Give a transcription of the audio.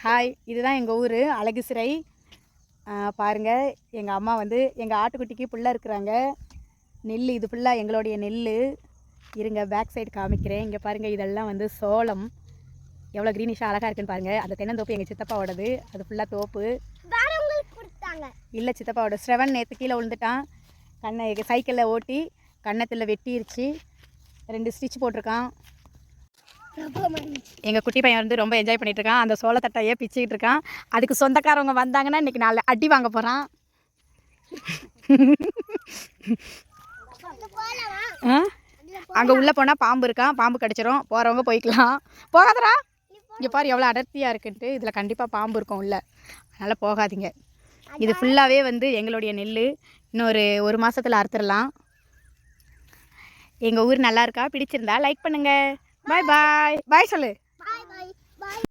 Hi, இதுதான் எங்கள் ஊர் அழகுசிறை. பாருங்கள், எங்கள் அம்மா வந்து எங்கள் ஆட்டுக்குட்டிக்கு புல்லாக இருக்கிறாங்க. நெல் இது ஃபுல்லாக எங்களுடைய நெல். இருங்க, பேக் சைடு காமிக்கிறேன். இங்கே பாருங்கள், இதெல்லாம் வந்து சோளம். எவ்வளோ க்ரீனிஷாக அழகாக இருக்குன்னு பாருங்கள். அந்த தென்னந்தோப்பு எங்கள் சித்தப்பாவோடது. அது ஃபுல்லாக தோப்பு இல்லை, சித்தப்பாவோட. ஸ்ரவன் நேற்று கீழே விழுந்துட்டான். கண்ணை சைக்கிளில் ஓட்டி கன்னத்தில் வெட்டிருச்சு. 2 ஸ்டிச் போட்டிருக்கான். எங்கள் குட்டி பையன் வந்து ரொம்ப என்ஜாய் பண்ணிட்டு இருக்கான். அந்த சோளத்தட்டையே பிச்சுக்கிட்டு இருக்கான். அதுக்கு சொந்தக்காரவங்க வந்தாங்கன்னா இன்றைக்கி 4 அடி வாங்க போகிறான். அங்கே உள்ளே போனால் பாம்பு இருக்கான். பாம்பு கடிச்சிரும். போகிறவங்க போய்க்கலாம். போகாதரா, இங்கே பாரு எவ்வளோ அடர்த்தியாக இருக்குன்ட்டு. இதில் கண்டிப்பாக பாம்பு இருக்கும் உள்ள, அதனால் போகாதீங்க. இது ஃபுல்லாகவே வந்து எங்களுடைய நெல். இன்னொரு 1 மாதத்தில் அறுத்துடலாம். எங்கள் ஊர் நல்லா இருக்கா? பிடிச்சிருந்தா லைக் பண்ணுங்கள். பாய் பாய். பாய் சொல்லு.